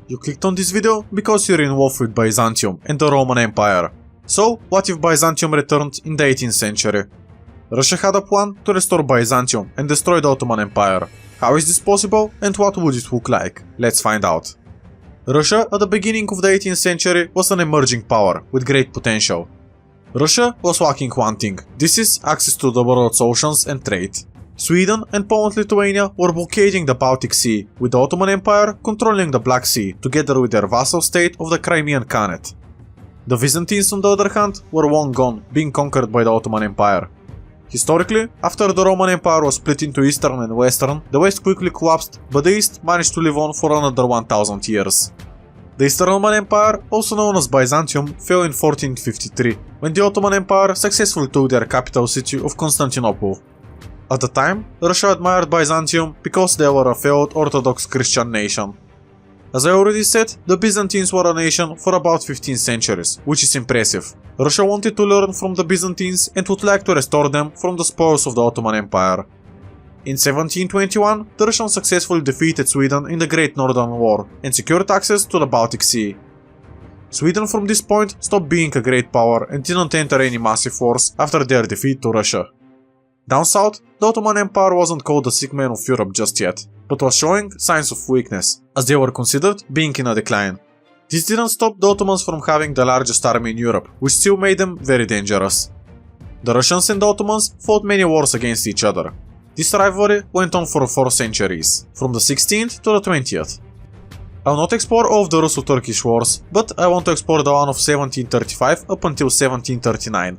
You clicked on this video because you're in love with Byzantium and the Roman Empire. So, what if Byzantium returned in the 18th century? Russia had a plan to restore Byzantium and destroy the Ottoman Empire. How is this possible and what would it look like? Let's find out. Russia at the beginning of the 18th century was an emerging power with great potential. Russia was lacking one thing. This is access to the world's oceans and trade. Sweden and Poland-Lithuania were blockading the Baltic Sea, with the Ottoman Empire controlling the Black Sea together with their vassal state of the Crimean Khanate. The Byzantines, on the other hand, were long gone, being conquered by the Ottoman Empire. Historically, after the Roman Empire was split into Eastern and Western, the West quickly collapsed, but the East managed to live on for another 1000 years. The Eastern Roman Empire, also known as Byzantium, fell in 1453, when the Ottoman Empire successfully took their capital city of Constantinople. At the time, Russia admired Byzantium because they were a failed Orthodox Christian nation. As I already said, the Byzantines were a nation for about 15 centuries, which is impressive. Russia wanted to learn from the Byzantines and would like to restore them from the spoils of the Ottoman Empire. In 1721, the Russians successfully defeated Sweden in the Great Northern War and secured access to the Baltic Sea. Sweden from this point stopped being a great power and didn't enter any massive wars after their defeat to Russia. Down south, the Ottoman Empire wasn't called the sick man of Europe just yet, but was showing signs of weakness, as they were considered being in a decline. This didn't stop the Ottomans from having the largest army in Europe, which still made them very dangerous. The Russians and the Ottomans fought many wars against each other. This rivalry went on for 4 centuries, from the 16th to the 20th. I will not explore all of the Russo-Turkish wars, but I want to explore the one of 1735 up until 1739.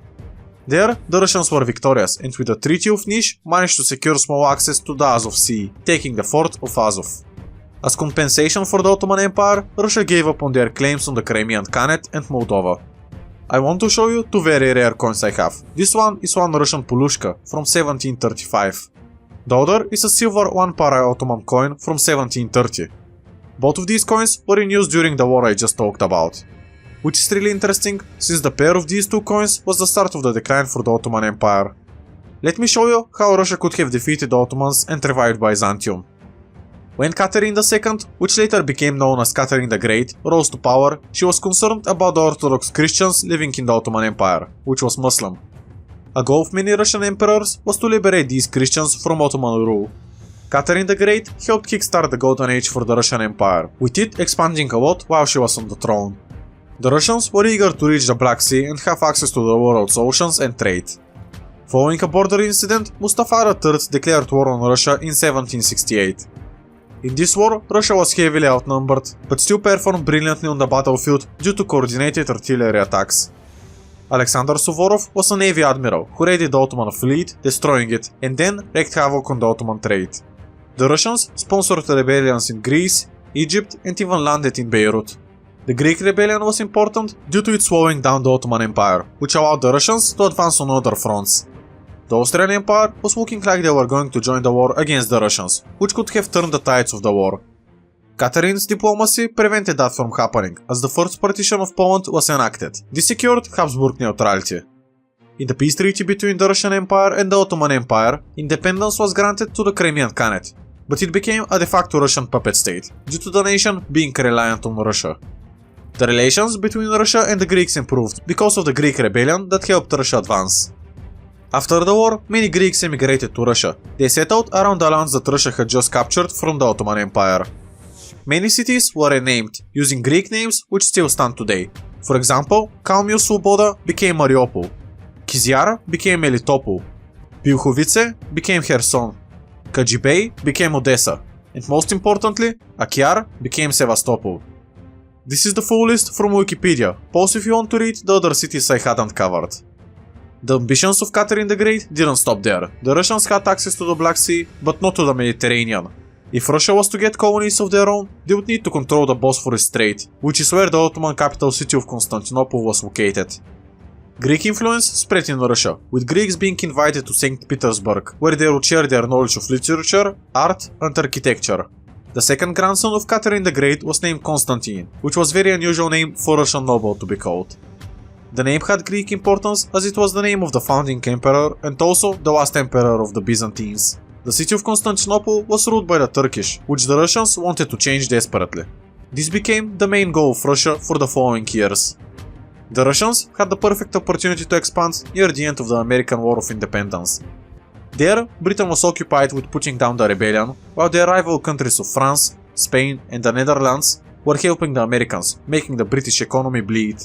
There, the Russians were victorious and with the Treaty of Nish managed to secure small access to the Azov Sea, taking the fort of Azov. As compensation for the Ottoman Empire, Russia gave up on their claims on the Crimean Khanate and Moldova. I want to show you 2 very rare coins I have. This one is one Russian Pulushka from 1735. The other is a silver 1 para Ottoman coin from 1730. Both of these coins were in use during the war I just talked about. Which is really interesting, since the pair of these 2 coins was the start of the decline for the Ottoman Empire. Let me show you how Russia could have defeated the Ottomans and revived Byzantium. When Catherine II, which later became known as Catherine the Great, rose to power, she was concerned about the Orthodox Christians living in the Ottoman Empire, which was Muslim. A goal of many Russian emperors was to liberate these Christians from Ottoman rule. Catherine the Great helped kickstart the Golden Age for the Russian Empire, with it expanding a lot while she was on the throne. The Russians were eager to reach the Black Sea and have access to the world's oceans and trade. Following a border incident, Mustafa III declared war on Russia in 1768. In this war, Russia was heavily outnumbered, but still performed brilliantly on the battlefield due to coordinated artillery attacks. Alexander Suvorov was a navy admiral who raided the Ottoman fleet, destroying it, and then wreaked havoc on the Ottoman trade. The Russians sponsored rebellions in Greece, Egypt, and even landed in Beirut. The Greek rebellion was important due to it slowing down the Ottoman Empire, which allowed the Russians to advance on other fronts. The Austrian Empire was looking like they were going to join the war against the Russians, which could have turned the tides of the war. Catherine's diplomacy prevented that from happening, as the first partition of Poland was enacted. This secured Habsburg neutrality. In the peace treaty between the Russian Empire and the Ottoman Empire, independence was granted to the Crimean Khanate, but it became a de facto Russian puppet state, due to the nation being reliant on Russia. The relations between Russia and the Greeks improved because of the Greek rebellion that helped Russia advance. After the war, many Greeks emigrated to Russia. They settled around the lands that Russia had just captured from the Ottoman Empire. Many cities were renamed, using Greek names which still stand today. For example, Kalmyr Svoboda became Mariupol, Kizyar became Melitopol, Pilhovice became Kherson, Kajibey became Odessa, and most importantly, Akyar became Sevastopol. This is the full list from Wikipedia, pause if you want to read the other cities I hadn't covered. The ambitions of Catherine the Great didn't stop there. The Russians had access to the Black Sea, but not to the Mediterranean. If Russia was to get colonies of their own, they would need to control the Bosphorus Strait, which is where the Ottoman capital city of Constantinople was located. Greek influence spread in Russia, with Greeks being invited to St. Petersburg, where they would share their knowledge of literature, art, and architecture. The second grandson of Catherine the Great was named Constantine, which was a very unusual name for a Russian noble to be called. The name had Greek importance as it was the name of the founding emperor and also the last emperor of the Byzantines. The city of Constantinople was ruled by the Turkish, which the Russians wanted to change desperately. This became the main goal of Russia for the following years. The Russians had the perfect opportunity to expand near the end of the American War of Independence. There, Britain was occupied with putting down the rebellion, while the rival countries of France, Spain and the Netherlands were helping the Americans, making the British economy bleed.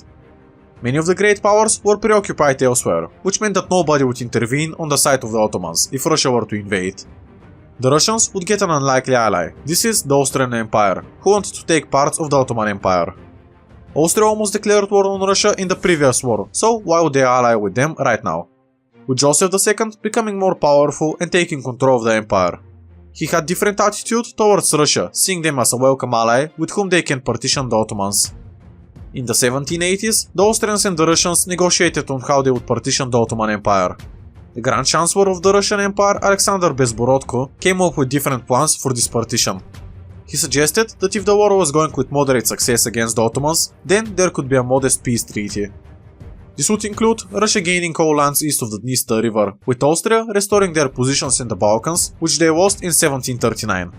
Many of the great powers were preoccupied elsewhere, which meant that nobody would intervene on the side of the Ottomans if Russia were to invade. The Russians would get an unlikely ally. This is the Austrian Empire, who wanted to take parts of the Ottoman Empire. Austria almost declared war on Russia in the previous war, so why would they ally with them right now? With Joseph II becoming more powerful and taking control of the empire. He had different attitude towards Russia, seeing them as a welcome ally with whom they can partition the Ottomans. In the 1780s, the Austrians and the Russians negotiated on how they would partition the Ottoman Empire. The Grand Chancellor of the Russian Empire, Alexander Bezborodko, came up with different plans for this partition. He suggested that if the war was going with moderate success against the Ottomans, then there could be a modest peace treaty. This would include Russia gaining all lands east of the Dniester River, with Austria restoring their positions in the Balkans, which they lost in 1739.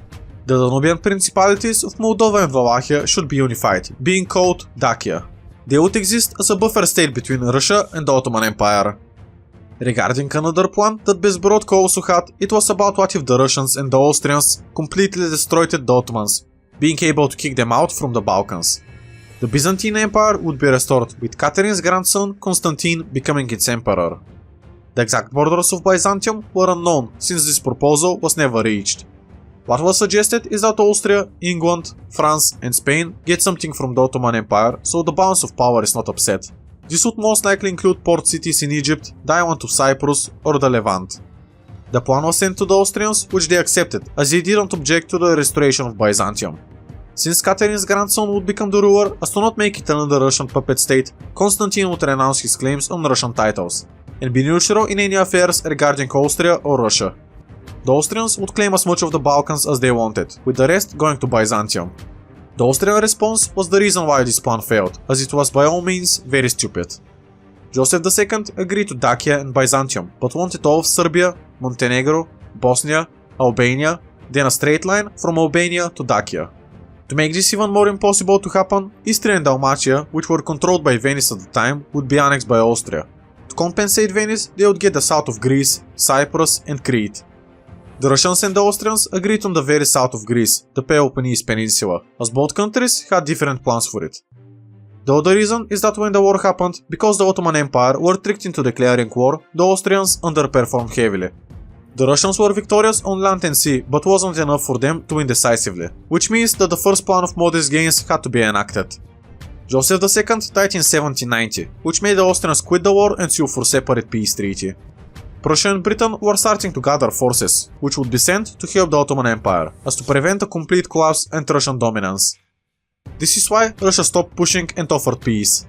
The Danubian principalities of Moldova and Wallachia should be unified, being called Dacia. They would exist as a buffer state between Russia and the Ottoman Empire. Regarding another plan that Bezborodko also had, it was about what if the Russians and the Austrians completely destroyed the Ottomans, being able to kick them out from the Balkans. The Byzantine Empire would be restored, with Catherine's grandson Constantine becoming its emperor. The exact borders of Byzantium were unknown since this proposal was never reached. What was suggested is that Austria, England, France and Spain get something from the Ottoman Empire so the balance of power is not upset. This would most likely include port cities in Egypt, the island of Cyprus or the Levant. The plan was sent to the Austrians, which they accepted, as they didn't object to the restoration of Byzantium. Since Catherine's grandson would become the ruler, as to not make it another Russian puppet state, Constantine would renounce his claims on Russian titles, and be neutral in any affairs regarding Austria or Russia. The Austrians would claim as much of the Balkans as they wanted, with the rest going to Byzantium. The Austrian response was the reason why this plan failed, as it was by all means very stupid. Joseph II agreed to Dacia and Byzantium, but wanted all of Serbia, Montenegro, Bosnia, Albania, then a straight line from Albania to Dacia. To make this even more impossible to happen, Istria and Dalmatia, which were controlled by Venice at the time, would be annexed by Austria. To compensate Venice, they would get the south of Greece, Cyprus and Crete. The Russians and the Austrians agreed on the very south of Greece, the Peloponnese Peninsula, as both countries had different plans for it. The other reason is that when the war happened, because the Ottoman Empire were tricked into declaring war, the Austrians underperformed heavily. The Russians were victorious on land and sea, but wasn't enough for them to win decisively, which means that the first plan of modest gains had to be enacted. Joseph II died in 1790, which made the Austrians quit the war and sue for separate peace treaty. Prussia and Britain were starting to gather forces, which would be sent to help the Ottoman Empire, as to prevent a complete collapse and Russian dominance. This is why Russia stopped pushing and offered peace.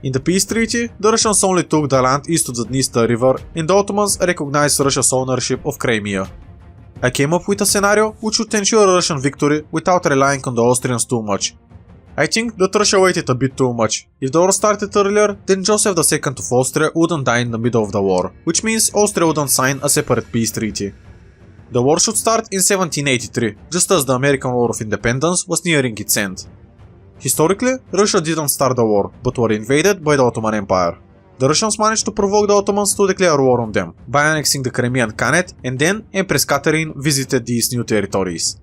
In the peace treaty, the Russians only took the land east of the Dniester River and the Ottomans recognized Russia's ownership of Crimea. I came up with a scenario which would ensure a Russian victory without relying on the Austrians too much. I think that Russia waited a bit too much. If the war started earlier, then Joseph II of Austria wouldn't die in the middle of the war, which means Austria wouldn't sign a separate peace treaty. The war should start in 1783, just as the American War of Independence was nearing its end. Historically, Russia didn't start the war, but were invaded by the Ottoman Empire. The Russians managed to provoke the Ottomans to declare war on them, by annexing the Crimean Khanate, and then Empress Catherine visited these new territories.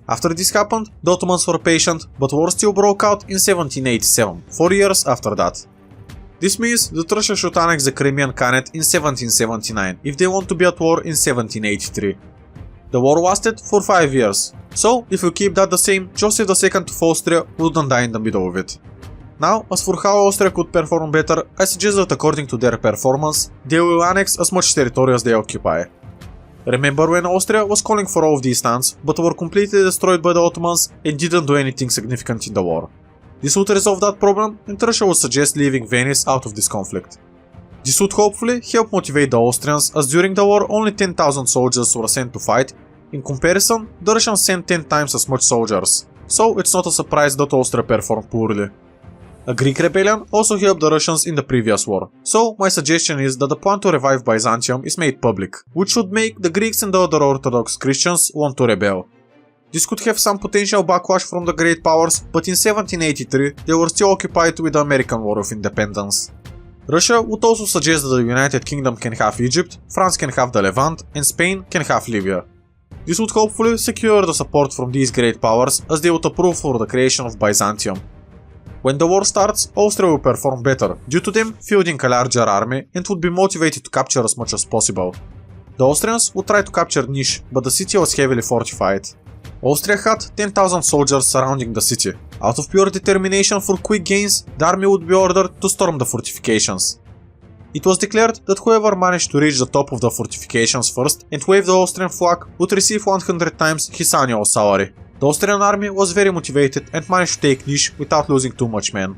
After this happened, the Ottomans were patient, but war still broke out in 1787, 4 years after that. This means that Russia should annex the Crimean Khanate in 1779, if they want to be at war in 1783. The war lasted for 5 years, so if you keep that the same, Joseph II of Austria wouldn't die in the middle of it. Now, as for how Austria could perform better, I suggest that according to their performance, they will annex as much territory as they occupy. Remember when Austria was calling for all of these lands, but were completely destroyed by the Ottomans and didn't do anything significant in the war. This would resolve that problem, and Russia would suggest leaving Venice out of this conflict. This would hopefully help motivate the Austrians, as during the war only 10,000 soldiers were sent to fight. In comparison, the Russians sent 10 times as much soldiers, so it's not a surprise that Austria performed poorly. A Greek rebellion also helped the Russians in the previous war, so my suggestion is that the plan to revive Byzantium is made public, which should make the Greeks and the other Orthodox Christians want to rebel. This could have some potential backlash from the Great Powers, but in 1783 they were still occupied with the American War of Independence. Russia would also suggest that the United Kingdom can have Egypt, France can have the Levant, and Spain can have Libya. This would hopefully secure the support from these great powers as they would approve for the creation of Byzantium. When the war starts, Austria will perform better, due to them fielding a larger army and would be motivated to capture as much as possible. The Austrians would try to capture Niš, but the city was heavily fortified. Austria had 10,000 soldiers surrounding the city. Out of pure determination for quick gains, the army would be ordered to storm the fortifications. It was declared that whoever managed to reach the top of the fortifications first and wave the Austrian flag would receive 100 times his annual salary. The Austrian army was very motivated and managed to take Niš without losing too much men.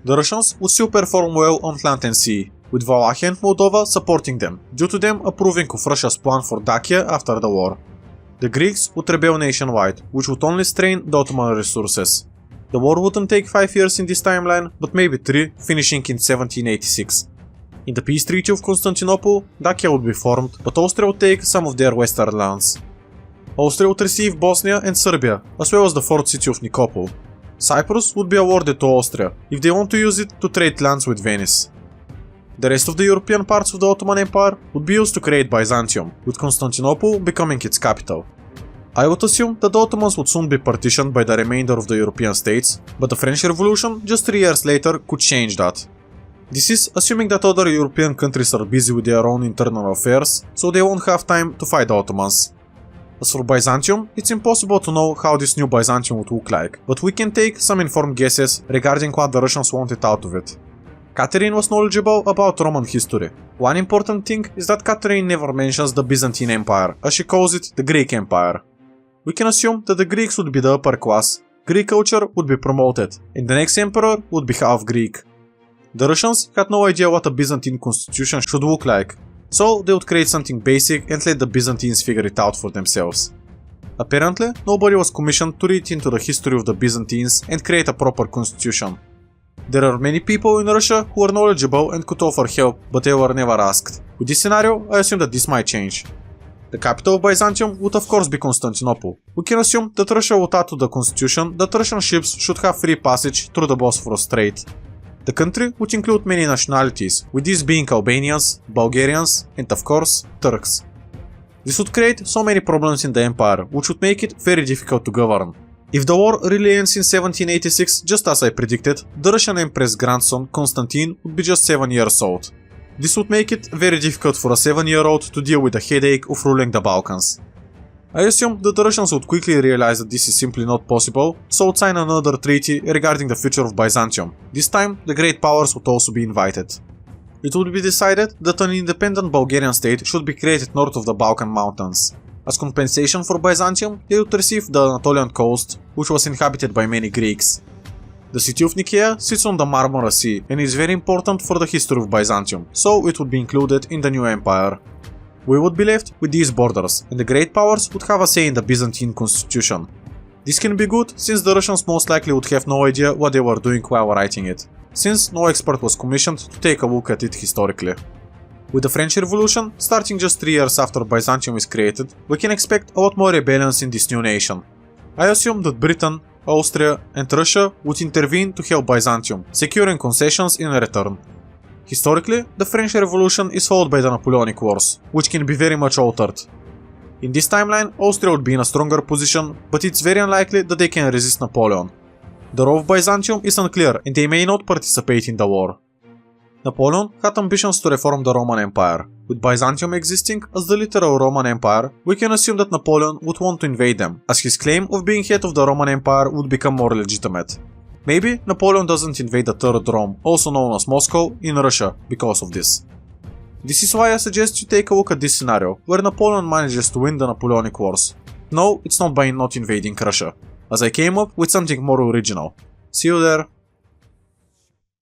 The Russians would still perform well on land and sea, with Wallachia and Moldova supporting them, due to them approving of Russia's plan for Dacia after the war. The Greeks would rebel nationwide, which would only strain the Ottoman resources. The war wouldn't take 5 years in this timeline, but maybe 3, finishing in 1786. In the peace treaty of Constantinople, Dacia would be formed, but Austria would take some of their western lands. Austria would receive Bosnia and Serbia, as well as the fourth city of Nikopol. Cyprus would be awarded to Austria, if they want to use it to trade lands with Venice. The rest of the European parts of the Ottoman Empire would be used to create Byzantium, with Constantinople becoming its capital. I would assume that the Ottomans would soon be partitioned by the remainder of the European states, but the French Revolution just 3 years later could change that. This is assuming that other European countries are busy with their own internal affairs, so they won't have time to fight the Ottomans. As for Byzantium, it's impossible to know how this new Byzantium would look like, but we can take some informed guesses regarding what the Russians wanted out of it. Catherine was knowledgeable about Roman history. One important thing is that Catherine never mentions the Byzantine Empire, as she calls it the Greek Empire. We can assume that the Greeks would be the upper class, Greek culture would be promoted, and the next emperor would be half Greek. The Russians had no idea what a Byzantine constitution should look like, so they would create something basic and let the Byzantines figure it out for themselves. Apparently, nobody was commissioned to read into the history of the Byzantines and create a proper constitution. There are many people in Russia who are knowledgeable and could offer help, but they were never asked. With this scenario, I assume that this might change. The capital of Byzantium would of course be Constantinople. We can assume that Russia would add to the constitution that Russian ships should have free passage through the Bosphorus Strait. The country would include many nationalities, with these being Albanians, Bulgarians, and of course, Turks. This would create so many problems in the empire, which would make it very difficult to govern. If the war really ends in 1786, just as I predicted, the Russian Empress' grandson, Constantine, would be just 7 years old. This would make it very difficult for a 7-year-old to deal with the headache of ruling the Balkans. I assume that the Russians would quickly realize that this is simply not possible, so would sign another treaty regarding the future of Byzantium. This time, the great powers would also be invited. It would be decided that an independent Bulgarian state should be created north of the Balkan mountains. As compensation for Byzantium, they would receive the Anatolian coast, which was inhabited by many Greeks. The city of Nicaea sits on the Marmara Sea and is very important for the history of Byzantium, so it would be included in the new empire. We would be left with these borders, and the great powers would have a say in the Byzantine constitution. This can be good, since the Russians most likely would have no idea what they were doing while writing it, since no expert was commissioned to take a look at it historically. With the French Revolution, starting just 3 years after Byzantium is created, we can expect a lot more rebellions in this new nation. I assume that Britain, Austria and Russia would intervene to help Byzantium, securing concessions in return. Historically, the French Revolution is followed by the Napoleonic Wars, which can be very much altered. In this timeline, Austria would be in a stronger position, but it's very unlikely that they can resist Napoleon. The role of Byzantium is unclear and they may not participate in the war. Napoleon had ambitions to reform the Roman Empire. With Byzantium existing as the literal Roman Empire, we can assume that Napoleon would want to invade them, as his claim of being head of the Roman Empire would become more legitimate. Maybe Napoleon doesn't invade the Third Rome, also known as Moscow, in Russia because of this. This is why I suggest you take a look at this scenario, where Napoleon manages to win the Napoleonic Wars. No, it's not by not invading Russia, as I came up with something more original. See you there.